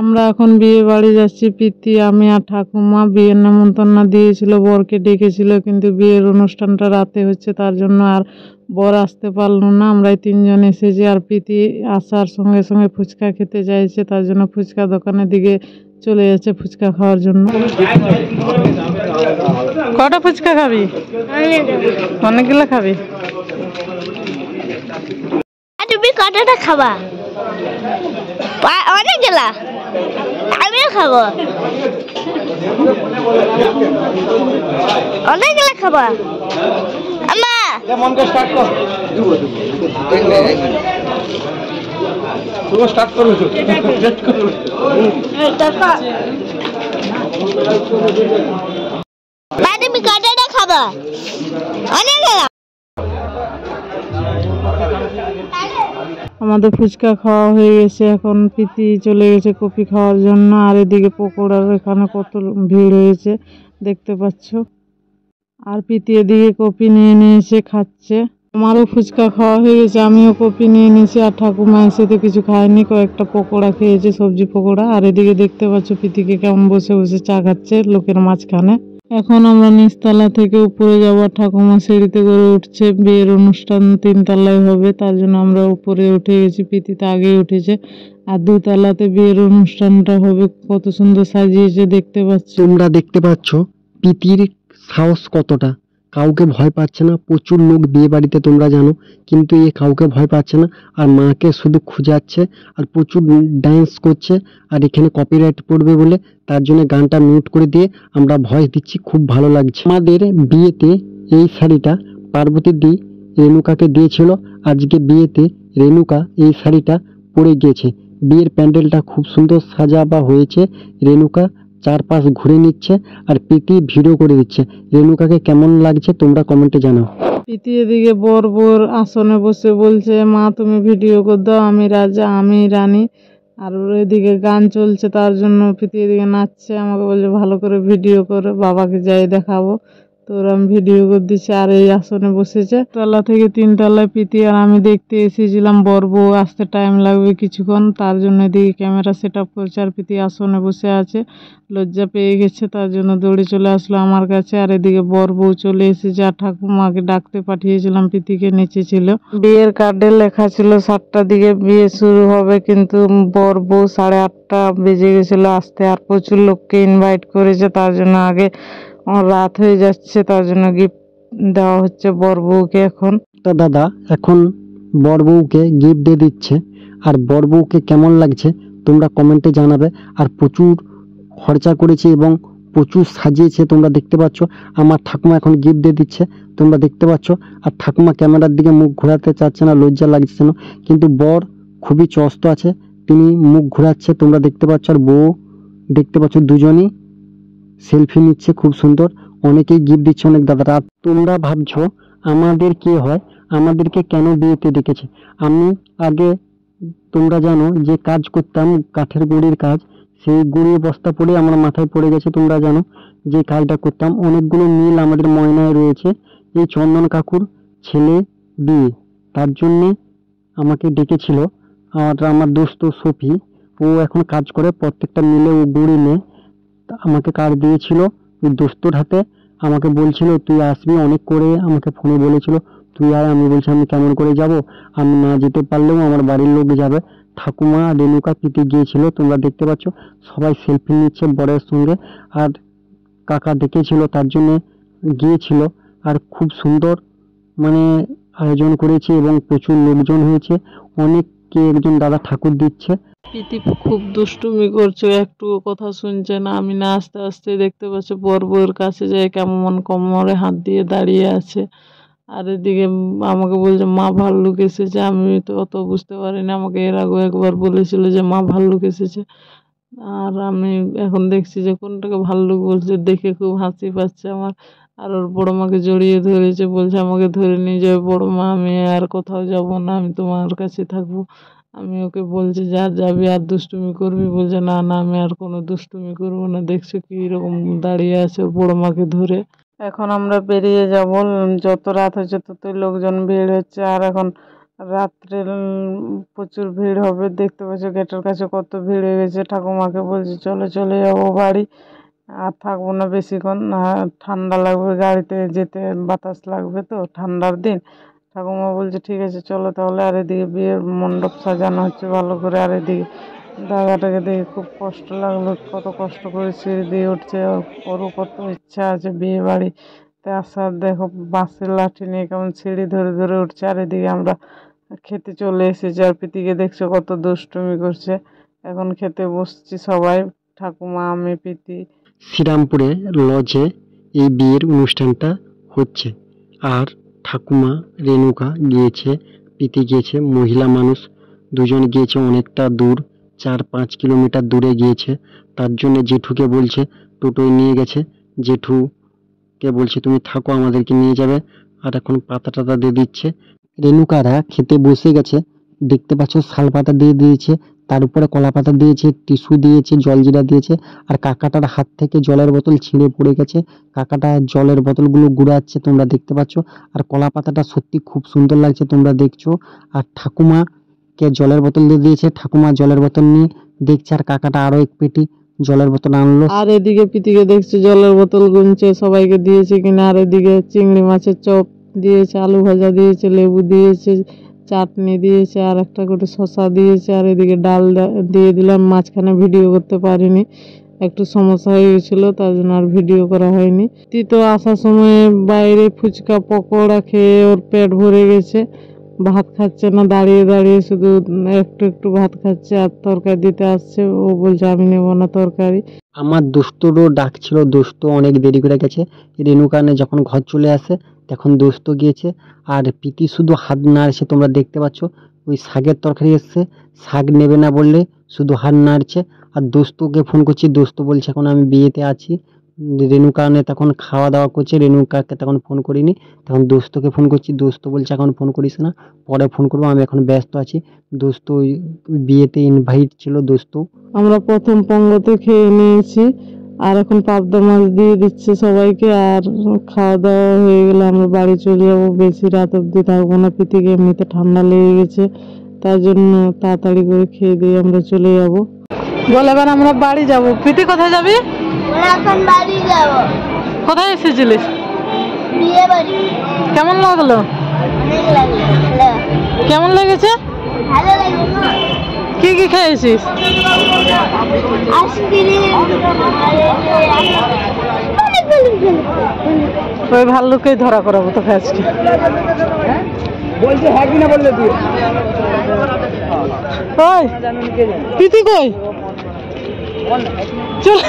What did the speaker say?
আমরা এখন বিয়ে বাড়ি যাচ্ছি। প্রীতি, আমি আর ঠাকুমা বিয়ের নেমন্তন্ন দিয়েছিল, বরকে ডেকেছিল, কিন্তু বিয়ের অনুষ্ঠানটা রাতে হচ্ছে, তার জন্য আর বর আসতে পারলো না। আমরাই তিনজন এসেছি। আর প্রীতি আসার সঙ্গে সঙ্গে ফুচকা খেতে চাইছে, তার জন্য ফুচকা দোকানের দিকে চলে যাচ্ছে ফুচকা খাওয়ার জন্য। কটা ফুচকা খাবি? অনেকগুলো খাবি? তুমি কতটা খাবা? অনেক গেলা, আমিও খাবো। অনেক গেলা খাবা আমা। তুমি কতটা খাবা? অনেক গেলা। আমাদের ফুচকা খাওয়া হয়ে গেছে। এখন প্রীতি চলে গেছে কফি খাওয়ার জন্য। আর এদিকে পকোড়ার এখানে কত ভিড় হয়েছে দেখতে পাচ্ছ। আর প্রীতি এদিকে কফি নিয়ে নিয়েছে, খাচ্ছে। আমারও ফুচকা খাওয়া হয়ে গেছে, আমিও কফি নিয়ে নিয়েছি। আর ঠাকুমা এসে তো কিছু খায়নি, কয়েকটা পকোড়া খেয়েছে, সবজি পকোড়া। আর এদিকে দেখতে পাচ্ছ প্রীতিকে কেমন বসে বসে চা খাচ্ছে লোকের মাঝখানে। এখন আমরা নিচতলা থেকে উপরে যাব। ঠাকুমা সিঁড়িতে করে উঠছে। বিয়ের অনুষ্ঠান 3 তলায় হবে, তার জন্য আমরা উপরে উঠে গেছি। প্রীতিতে আগেই উঠেছে। আর 2 তলাতে বিয়ের অনুষ্ঠানটা হবে। কত সুন্দর সাজিয়েছে দেখতে পাচ্ছ। তোমরা দেখতে পাচ্ছ প্রীতির সাহস কতটা, কাউকে ভয় পাচ্ছে না। প্রচুর লোক বিয়ে বাড়িতে তোমরা জানো, কিন্তু এ কাউকে ভয় পাচ্ছে না। আর মাকে শুধু খুঁজাচ্ছে আর প্রচুর ডান্স করছে। আর এখানে কপিরাইট পড়বে বলে তার জন্য গানটা মিউট করে দিয়ে আমরা ভয়েস দিচ্ছি। খুব ভালো লাগছে। আমাদের বিয়েতে এই শাড়িটা পার্বতী দি রেণুকাকে দিয়েছিল। আজকে বিয়েতে রেণুকা এই শাড়িটা পরে গিয়েছে। বিয়ের প্যান্ডেলটা খুব সুন্দর সাজাবা হয়েছে। রেণুকা চারপাশ ঘুরে নিচ্ছে আর প্রীতি ভিডিও করে দিচ্ছে। রেণুকাকে কেমন লাগছে তোমরা কমেন্টে জানাও। প্রীতি এদিকে বর আসনে বসে বলছে, মা তুমি ভিডিও করে দাও, আমি রাজা, আমি রানী। আর এদিকে গান চলছে, তার জন্য প্রীতি এদিকে নাচছে। আমাকে বলছে ভালো করে ভিডিও করে, বাবাকে যাই দেখাবো। তো আমি ভিডিও করে দিচ্ছি। আর এই আসনে বসেছে। তলা থেকে 3 তলায় প্রীতি আর আমি দেখতে এসেছিলাম। বর বউ আসতে টাইম লাগবে কিছুক্ষণ, তার জন্য এদিকে ক্যামেরা সেট আপ করছে। আর প্রীতি আসনে বসে আছে, লজ্জা পেয়ে গেছে, তার জন্য দৌড়ে চলে আসলো আমার কাছে। আর এদিকে বর বউ চলে এসেছে। আর ঠাকুমাকে ডাকতে পাঠিয়েছিলাম, প্রীতিকে নিচে ছিল। বিয়ের কার্ডে লেখা ছিল 7টার দিকে বিয়ে শুরু হবে, কিন্তু বর বউ 8:30 বেজে গেছিল আসতে। আর প্রচুর লোককে ইনভাইট করেছে, তার জন্য আগে রাত হয়ে যাচ্ছে, তার জন্য গিফট দেওয়া হচ্ছে বর বউকে। এখন তা দাদা এখন বর বউকে গিফট দিয়ে দিচ্ছে। আর বর বউকে কেমন লাগছে তোমরা কমেন্টে জানাবে। আর প্রচুর খরচা করেছে এবং প্রচুর সাজিয়েছে, তোমরা দেখতে পাচ্ছ। আমার ঠাকুমা এখন গিফট দিয়ে দিচ্ছে, তোমরা দেখতে পাচ্ছ। আর ঠাকুমা ক্যামেরার দিকে মুখ ঘোরাতে চাচ্ছে না, লজ্জা লাগছে না। কিন্তু বর খুবই চস্ত আছে, তিনি মুখ ঘোরাচ্ছে, তোমরা দেখতে পাচ্ছ। আর বউ দেখতে পাচ্ছ, দুজনই সেলফি নিচ্ছে, খুব সুন্দর। অনেকেই গিফট দিচ্ছে, অনেক দাদারা। তোমরা ভাবছো আমাদের কে হয়, আমাদেরকে কেন বিয়েতে ডেকেছে। আমি আগে তোমরা জানো যে কাজ করতাম, কাঠের গুঁড়ির কাজ। সেই গুঁড়ির বস্তা পড়ে আমার মাথায় পড়ে গেছে। তোমরা জানো যে কাজটা করতাম। অনেকগুলো মিল আমাদের ময়নায় রয়েছে। এই চন্দন কাকুর ছেলে বিয়ে, তার জন্যে আমাকে ডেকেছিল। আর আমার দোস্ত সফি, ও এখন কাজ করে, প্রত্যেকটা মিলে ও গুঁড়ি নেয়। আমাকে কার্ড দিয়েছিল ওই দোস্তর হাতে। আমাকে বলছিল তুই আসবি, অনেক করে আমাকে ফোনে বলেছিল তুই আয়। আমি বলছি আমি কেমন করে যাব, আমি না যেতে পারলেও আমার বাড়ির লোক যাবে। ঠাকুমা রেণুকা প্রীতি গিয়েছিল, তোমরা দেখতে পাচ্ছ। সবাই সেলফি নিচ্ছে বরের সঙ্গে। আর কাকা ডেকেছিল, তার জন্য গিয়েছিল। আর খুব সুন্দর মানে আয়োজন করেছে এবং প্রচুর লোকজন হয়েছে। অনেককে একজন দাদা ঠাকুর দিচ্ছে। প্রীতি খুব দুষ্টুমি করছে, একটু কথা শুনছে না। আমি না আস্তে আস্তে দেখতে পাচ্ছি বর বউয়ের কাছে যায়, কেমন কোমরে হাত দিয়ে দাঁড়িয়ে আছে। আর এদিকে আমাকে বলছে মা ভাল্লুক এসেছে। আমি তো অত বুঝতে পারিনি, আমাকে এর আগেও একবার বলেছিল যে মা ভাল্লুক এসেছে। আর আমি এখন দেখছি যে কোনটাকে ভাল্লুক বলছে, দেখে খুব হাসি পাচ্ছে আমার। আর ওর বড় মাকে জড়িয়ে ধরেছে, বলছে আমাকে ধরে নিয়ে যাবে বড় মা, আমি আর কোথাও যাব না, আমি তোমার কাছে থাকবো। আমি ওকে বলছি যা যাবি আর দুষ্টুমি করবি, বলছে না না আমি আর কোনো দুষ্টুমি করবো না। দেখছো কি রকম দাঁড়িয়ে আছে ওর বড় মাকে ধরে। এখন আমরা বেরিয়ে যাব। যত রাত হচ্ছে ততই লোকজন ভিড় হচ্ছে। আর এখন রাত্রে প্রচুর ভিড় হবে, দেখতে পাচ্ছ গেটের কাছে কত ভিড় হয়ে গেছে। ঠাকুমাকে বলছি চলে চলে যাবো বাড়ি, আর থাকবো না বেশিক্ষণ, ঠান্ডা লাগবে, গাড়িতে যেতে বাতাস লাগবে তো, ঠান্ডার দিন। ঠাকুমা বলছে ঠিক আছে চলো তাহলে। আর এদিকে বিয়ের মণ্ডপ সাজানো হচ্ছে ভালো করে। আর এদিকে দাদাটাকে দেখে খুব কষ্ট লাগলো, কত কষ্ট করে সিঁড়ি দিয়ে উঠছে। ওরও কত ইচ্ছা আছে বিয়ে বাড়িতে আসার। দেখো বাঁশের লাঠি নিয়ে কেমন সিঁড়ি ধরে ধরে উঠছে। আর এদিকে আমরা খেতে চলে এসেছি, আর প্রীতিকে দেখছো কত দুষ্টুমি করছে। এখন খেতে বসছি সবাই, ঠাকুমা, আমি, প্রীতি। শ্রীরামপুরে লজে এই বিয়ের অনুষ্ঠানটা হচ্ছে। আর ঠাকুমা রেণুকা গিয়েছে, প্রীতি গিয়েছে, মহিলা মানুষ দুজন গিয়েছে অনেকটা দূর, 4-5 কিলোমিটার দূরে গিয়েছে। তার জন্য জেঠুকে বলছে, টোটোয় নিয়ে গেছে। জেঠুকে বলছে তুমি থাকো, আমাদেরকে নিয়ে যাবে। আর এখন পাতা টাতা দিয়ে দিচ্ছে। রেণুকারা খেতে বসে গেছে, দেখতে পাচ্ছ শাল পাতা দিয়ে দিয়েছে, তার উপরে কলা পাতা দিয়েছে, টিস্যু দিয়েছে, জলজিরা দিয়েছে। আর কাকাটার হাত থেকে জলের বোতল ছিঁড়ে পড়ে গেছে, কাকাটা জলের বোতলগুলো গুড়াচ্ছে, তোমরা দেখতে পাচ্ছ। আর কলা পাতাটা সত্যি খুব সুন্দর লাগছে, তোমরা দেখছো। আর ঠাকুমাকে জলের বোতল দিয়ে দিয়েছে, ঠাকুমা জলের বোতল নিয়ে দেখছে। আর কাকাটা আরো এক পেটি জলের বোতল আনলো। আর এদিকে প্রীতিকে দেখছি জলের বোতল গুনছে, সবাইকে দিয়েছে কিনা। আর এদিকে চিংড়ি মাছের চপ দিয়েছে, আলু ভাজা দিয়েছে, লেবু দিয়েছে, চাটনি দিয়েছে, আর একটা করে শসা দিয়েছে। আর এদিকে ডাল দিয়ে দিলাম। মাঝখানে ভিডিও করতে পারিনি, একটু সমস্যা হয়ে গেছিলো, তার জন্য আর ভিডিও করা হয়নি। তো আসার সময় বাইরে ফুচকা পকোড়া খেয়ে ওর পেট ভরে গেছে, ভাত খাচ্ছে না, দাঁড়িয়ে দাঁড়িয়ে শুধু একটু একটু ভাত খাচ্ছে। আর তরকারি দিতে আসছে, ও বলছে আমি নেবো না তরকারি। আমার দোস্তরও ডাকছিল, দোস্ত অনেক দেরি করে গেছে। রেণুকানে যখন ঘর চলে আসে তখন দোস্ত গিয়েছে। আর প্রীতি শুধু হাত নাড়ছে, তোমরা দেখতে পাচ্ছ। ওই শাকের তরকারি এসছে, শাক নেবে না বললে শুধু হাত নাড়ছে। আর দোস্তকে ফোন করছি, দোস্ত বলছে এখন আমি বিয়েতে আছি। রেণুকানে তখন খাওয়া দাওয়া করছে, রেণুকাকে তখন ফোন করিনি, তখন দোস্তকে ফোন করছি। দোস্ত বলছে এখন ফোন করিস না, পরে ফোন করবো, আমি এখন ব্যস্ত আছি। দোস্ত ওই বিয়েতে ইনভাইট ছিল দোস্ত। আমরা প্রথম পঙ্গতে খেয়ে নিয়েছি, আর এখন পাবদা মাছ দিয়ে দিচ্ছে সবাইকে। আর খাওয়া দাওয়া হয়ে গেলে আমরা বাড়ি চলে যাবো, বেশি রাত অব্দি থাকবো না। প্রীতিকে এমনিতে ঠান্ডা লেগে গেছে, তার জন্য তাড়াতাড়ি করে খেয়ে দিয়ে আমরা চলে যাব। বল এবার আমরা বাড়ি যাব। প্রীতি কোথায় যাবি? এখন বাড়ি যাবো, কোথায় এসেছিলিস? বিয়ে বাড়ি। কেমন লাগলো? অনেক লাগলো, কেমন লেগেছে? ভালো লাগলো না? কি কি খেয়েছিস? ওই ভাল্লুকেই ধরা করাবো তোকে আজকে। বলছে হ্যাঁ কিনা বললে তুই। ওই প্রীতি কই? চল।